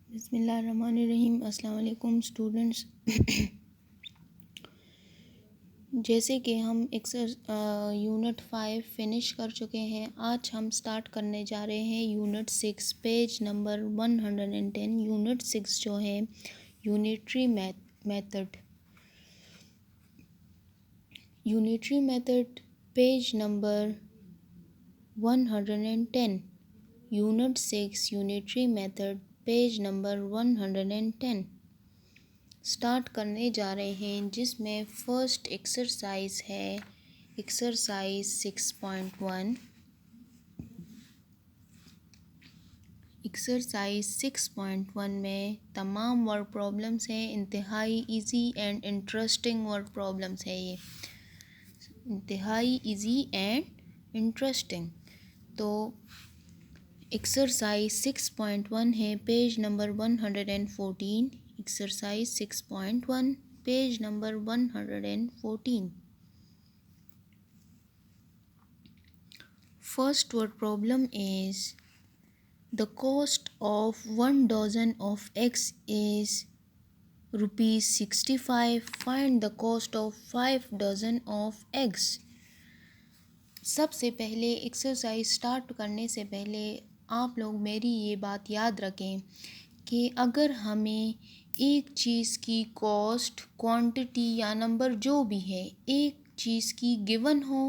बिस्मिल्लाहिर्रहमानिर्रहीम। अस्सलाम वालेकुम स्टूडेंट्स। जैसे कि हम यूनिट 5 फिनिश कर चुके हैं, आज हम स्टार्ट करने जा रहे हैं यूनिट 6 पेज नंबर 110। यूनिट 6 जो है unitary method. Unitary method page number 110। Unit 6 unitary method page number 110 start करने जा रहे हैं, जिसमें फर्स्ट एक्सरसाइज है एक्सरसाइज 6.1। एक्सरसाइज 6.1 में तमाम वर्ड प्रॉब्लम्स हैं। इंतहाई easy and interesting word problems है। ये इंतहाई इजी एंड इंटरेस्टिंग। तो एक्सरसाइज 6.1 है page number 114। Exercise 6.1 page number 114। First word problem is the cost of 1 dozen of eggs is rupees 65. Find the cost of 5 dozen of eggs. सबसे पहले exercise start करने से पहले आप लोग मेरी ये बात याद रखें कि अगर हमें एक चीज़ की कॉस्ट, क्वांटिटी या नंबर जो भी है, एक चीज़ की गिवन हो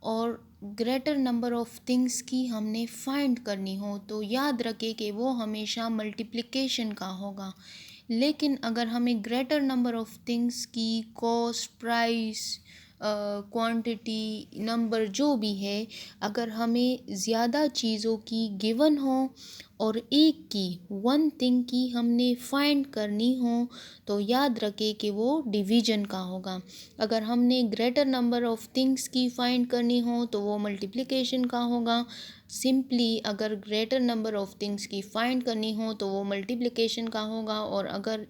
और ग्रेटर नंबर ऑफ़ थिंग्स की हमने फाइंड करनी हो, तो याद रखें कि वो हमेशा मल्टीप्लिकेशन का होगा। लेकिन अगर हमें ग्रेटर नंबर ऑफ़ थिंग्स की कॉस्ट, प्राइस, क्वांटिटी, नंबर जो भी है, अगर हमें ज़्यादा चीज़ों की गिवन हो और एक की, वन थिंग की हमने फाइंड करनी हो, तो याद रखें कि वो डिवीजन का होगा। अगर हमने ग्रेटर नंबर ऑफ़ थिंग्स की फाइंड करनी हो तो वो मल्टीप्लिकेशन का होगा। सिंपली अगर ग्रेटर नंबर ऑफ़ थिंग्स की फाइंड करनी हो तो वो मल्टीप्लिकेशन का होगा, और अगर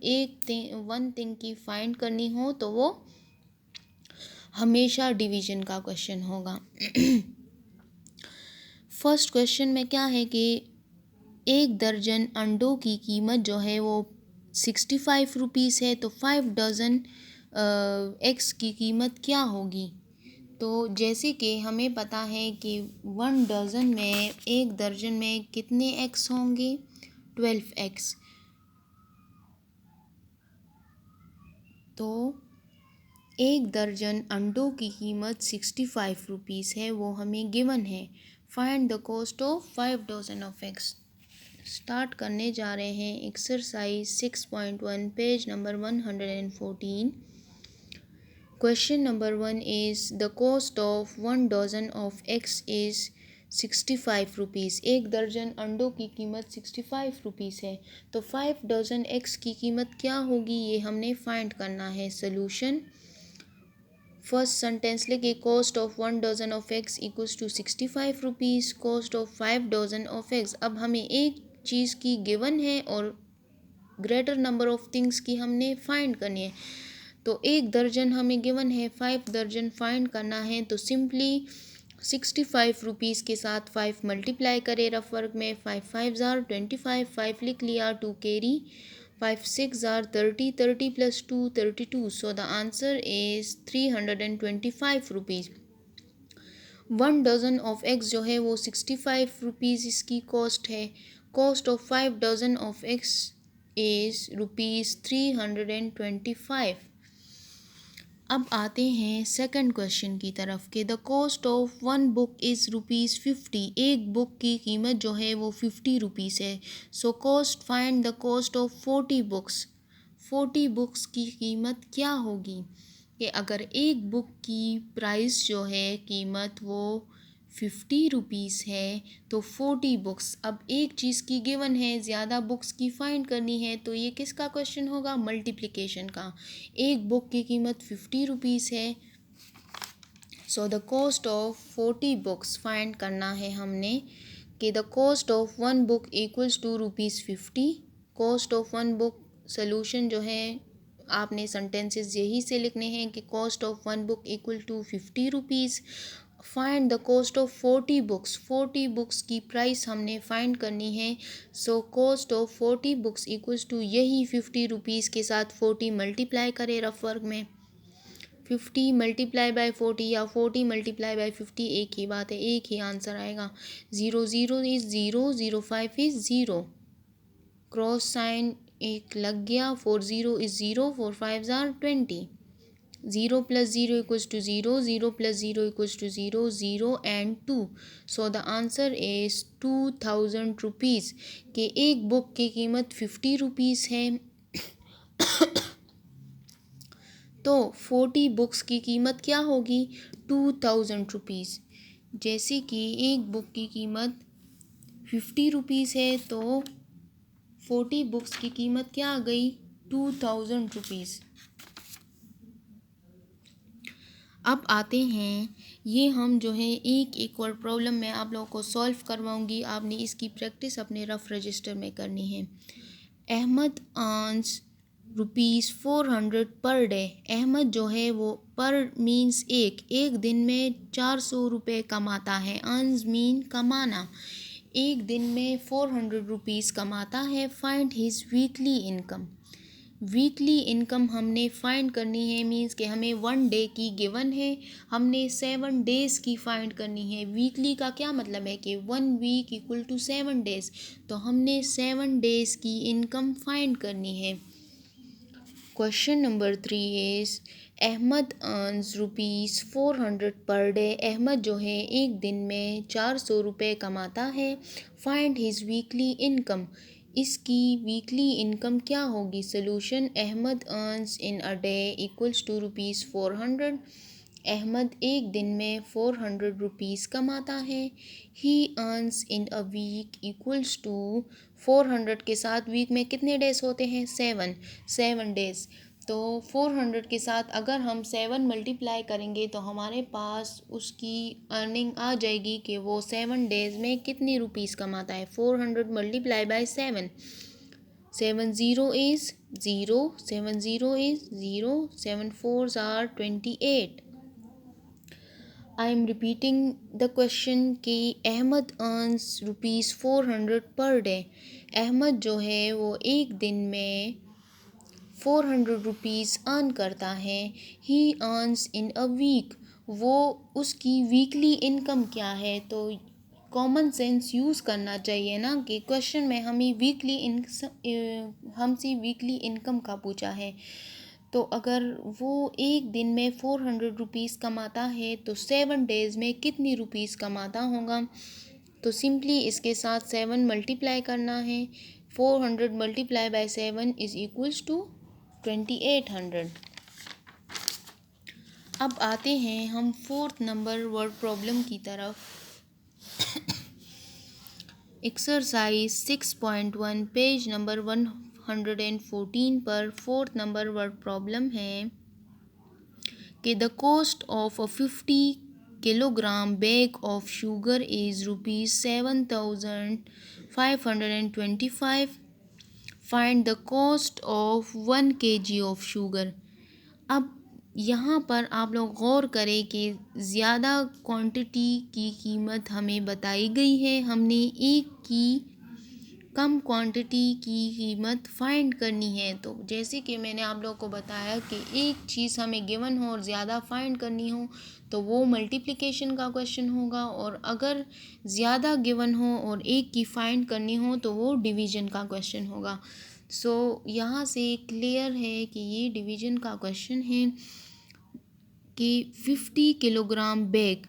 वन थिंग की फाइंड करनी हो तो वो हमेशा डिवीजन का क्वेश्चन होगा। फर्स्ट क्वेश्चन में क्या है कि एक दर्जन अंडों की कीमत जो है वो 65 रुपीज़ है, तो 5 डज़न एग्स की कीमत क्या होगी। तो जैसे कि हमें पता है कि 1 डज़न में, एक दर्जन में कितने एग्स होंगे, 12 एग्स। तो एक दर्जन अंडों की कीमत 65 रुपीज़ है, वो हमें गिवन है। Find the cost of 5 dozen of eggs. Start करने जा रहे हैं exercise 6.1 page number 114। Question number 1 is the cost of 1 dozen of eggs is 65 rupees. एक दर्जन अंडों की कीमत 65 रुपीज़ है, तो 5 डज़न एग्स की कीमत क्या होगी, ये हमने फाइंड करना है। सोल्यूशन, फर्स्ट सेंटेंस लिखे, cost of 1 dozen of eggs equals to 65 rupees, cost of 5 dozen of eggs. अब हमें एक चीज़ की गिवन है और ग्रेटर नंबर ऑफ थिंग्स की हमने फाइंड करनी है। तो एक दर्जन हमें गिवन है, 5 दर्जन फाइंड करना है, तो सिंपली 65 रुपीज़ के साथ 5 मल्टीप्लाई करें रफ वर्क में। 5 5 ज़ार 25, 5 लिख लिया, 2 कैरी, 5 6 ज़ार 30, 30 + 2 32। So the answer is 325 rupees. 1 dozen of eggs जो है वो 65 रुपीज़ इसकी कॉस्ट है। Cost of 5 dozen of eggs is rupees 325। अब आते हैं सेकंड क्वेश्चन की तरफ के the cost of 1 book is rupees 50। एक बुक की कीमत जो है वो 50 रुपीज़ है। So cost, find the cost of 40 books. 40 books की कीमत क्या होगी, कि अगर एक बुक की प्राइस जो है, कीमत वो 50 रुपीज़ है, तो 40 बुक्स। अब एक चीज़ की गिवन है, ज़्यादा बुक्स की फाइंड करनी है, तो ये किसका क्वेश्चन होगा, मल्टीप्लिकेशन का। एक बुक की कीमत 50 रुपीज़ है, so the cost of 40 books find करना है हमने, कि the cost of 1 book equals to rupees 50। Cost of 1 book, solution जो है आपने सेंटेंसेस यही से लिखने हैं कि cost of 1 book equal to 50 rupees. Find the cost of 40 books. 40 books की प्राइस हमने फाइंड करनी है। So cost of 40 books equals to यही 50 रुपीज़ के साथ 40 मल्टीप्लाई करें रफ वर्क में। 50 मल्टीप्लाई बाय 40 या 40 मल्टीप्लाई बाय 50 एक ही बात है, एक ही आंसर आएगा। 0 0 इज़ 0, 0 5 इज़ 0, क्रॉस साइन एक लग गया। 4 0 is 0, 4 5 are 20। 0 plus 0 equals to 0, 0 plus 0 equals to 0, 0 and 2. So the answer is 2000 rupees। के एक बुक की कीमत 50 रुपीज़ है तो 40 बुक्स की कीमत क्या होगी? 2000 रुपीज़। जैसे कि एक बुक की कीमत 50 रुपीज़ है तो 40 बुक्स की कीमत क्या आ गई? 2000 रुपीज़। अब आते हैं, ये हम जो है एक और प्रॉब्लम मैं आप लोगों को सॉल्व करवाऊंगी। आपने इसकी प्रैक्टिस अपने रफ रजिस्टर में करनी है। Ahmad earns ₹400 per day. Ahmad जो है वो पर मीन्स एक दिन में 400 रुपये कमाता है। अर्न्स मीन कमाना। एक दिन में 400 रुपीज़ कमाता है। Find his weekly income. Weekly income हमने फाइंड करनी है, मीन्स कि हमें 1 डे की गिवन है, हमने 7 डेज़ की फाइंड करनी है। वीकली का क्या मतलब है कि 1 वीक इक्वल टू 7 डेज़, तो हमने 7 डेज़ की इनकम फाइंड करनी है। Question number 3 is Ahmed earns ₹400 per day. Ahmad जो है एक दिन में 400 रुपये कमाता है। Find his weekly income. इसकी वीकली इनकम क्या होगी? Solution, Ahmed earns in a day equals to ₹400। Ahmed एक दिन में 400 रुपीज़ कमाता है। He earns in a week equals to 400 के साथ वीक में कितने डेज़ होते हैं? 7 डेज़। तो 400 के साथ अगर हम 7 मल्टीप्लाई करेंगे तो हमारे पास उसकी अर्निंग आ जाएगी कि वो 7 डेज़ में कितनी रुपीज़ कमाता है। 400 multiply by 7, 7 0 is 0, 7 0 is 0, 7 4s are 28। I am repeating the question कि Ahmad earns ₹400 per day. Ahmad जो है वो एक दिन में 400 रुपीज़ अर्न करता है। He earns in a week, वो उसकी वीकली इनकम क्या है? तो कॉमन सेंस यूज़ करना चाहिए ना कि क्वेश्चन में हमें हमसे वीकली इनकम का पूछा है। तो अगर वो एक दिन में 400 रुपीज़ कमाता है तो 7 डेज़ में कितनी रुपीज़ कमाता होगा? तो सिंपली इसके साथ 7 मल्टीप्लाई करना है। 400 multiply by 7 is equals to 2800। अब आते हैं हम 4th नंबर वर्ड प्रॉब्लम की तरफ। एक्सरसाइज 6.1 पेज नंबर 114 पर 4th नंबर वर्ड प्रॉब्लम है कि the cost of a 50 kilogram bag of sugar is ₹7,525। Find the cost of 1 kg of sugar. अब यहाँ पर आप लोग गौर करें कि ज़्यादा क्वांटिटी की कीमत हमें बताई गई है। हमने एक की कम क्वांटिटी की कीमत फाइंड करनी है। तो जैसे कि मैंने आप लोगों को बताया कि एक चीज़ हमें गिवन हो और ज़्यादा फाइंड करनी हो तो वो मल्टीप्लिकेशन का क्वेश्चन होगा, और अगर ज़्यादा गिवन हो और एक की फाइंड करनी हो तो वो डिवीज़न का क्वेश्चन होगा। सो यहाँ से क्लियर है कि ये डिवीज़न का क्वेश्चन है कि 50 किलोग्राम बैग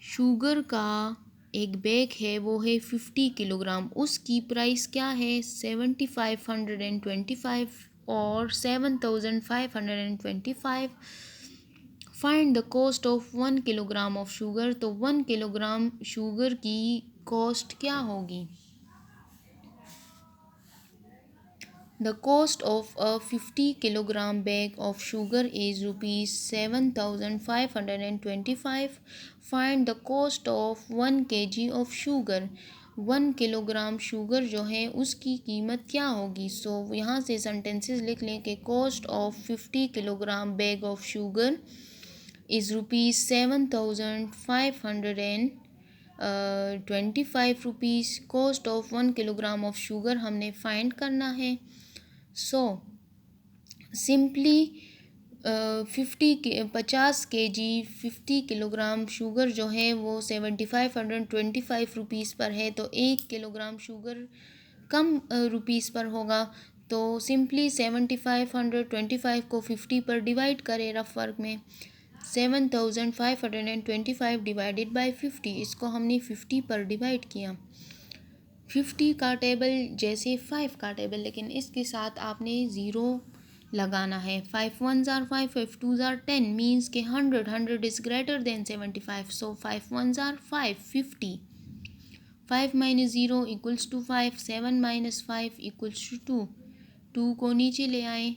शुगर का एक बैग है, वो है 50 किलोग्राम। उसकी प्राइस क्या है? 7525 और 7525। Find the cost of 1 kilogram of sugar. तो 1 किलोग्राम शुगर की कॉस्ट क्या होगी? The cost of a 50 kilogram bag of sugar is ₹7,525. Find the cost of 1 kg of sugar। 1 kilogram sugar जो है उसकी कीमत क्या होगी? सो यहाँ से सेंटेंसेस लिख लें कि cost of 50 kilogram bag of sugar is rupees 7,525 rupees. Cost of 1 kilogram of sugar हमने फाइंड करना है. सो सिंपली 50 किलोग्राम शुगर जो है वो 7,525 पर है, तो 1 किलोग्राम शुगर कम रुपीस पर होगा. तो सिंपली 7,525 को 50 पर डिवाइड करें रफ वर्क में. 7,525 डिवाइडेड बाई 50, इसको हमने 50 पर डिवाइड किया. 50 का टेबल जैसे 5 का टेबल, लेकिन इसके साथ आपने ज़ीरो लगाना है. 5 1s are 5, 5 2s are 10, means के 100 is greater than 75. So 5 1s are 5, 50. 5 minus 0 equals to 5, 7 minus 5 equals to 2. 2 को नीचे ले आए.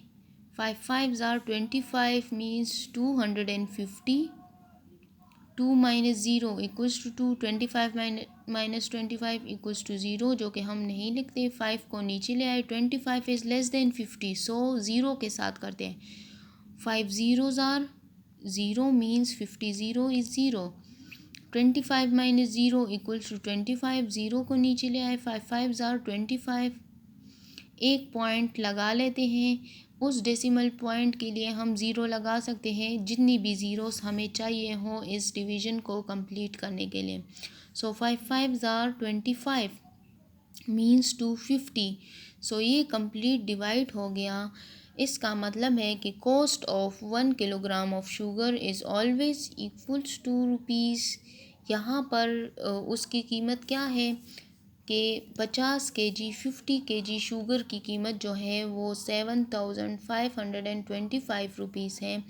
5 5s are 25 means 250. 2 minus 0 equals to 2. 25 minus 25 equals to 0, जो कि हम नहीं लिखते. 5 को नीचे ले आए. 25 is less than 50, so 0 के साथ करते हैं. 5 zeros are 0 means 50. 0 is 0. 25 minus 0 equals to 25. 0 को नीचे ले आए. 5 5s are 25. एक पॉइंट लगा लेते हैं. उस डेसिमल पॉइंट के लिए हम ज़ीरो लगा सकते हैं जितनी भी ज़ीरोस हमें चाहिए हो इस डिवीज़न को कंप्लीट करने के लिए. सो 5 5s are 25 मीन्स 250. सो ये कंप्लीट डिवाइड हो गया. इसका मतलब है कि cost of 1 kilogram of sugar is always equals to rupees. यहाँ पर उसकी कीमत क्या है कि 50 kg 50 kg शुगर की कीमत जो है वो 7,525 रुपीज़ है.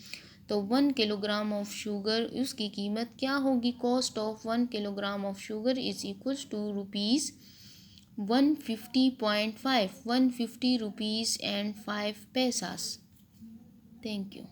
तो 1 किलोग्राम ऑफ शुगर उसकी कीमत क्या होगी? Cost of 1 kilogram of sugar is equals to rupees 150.5 150 rupees and 5 paisas. Thank you.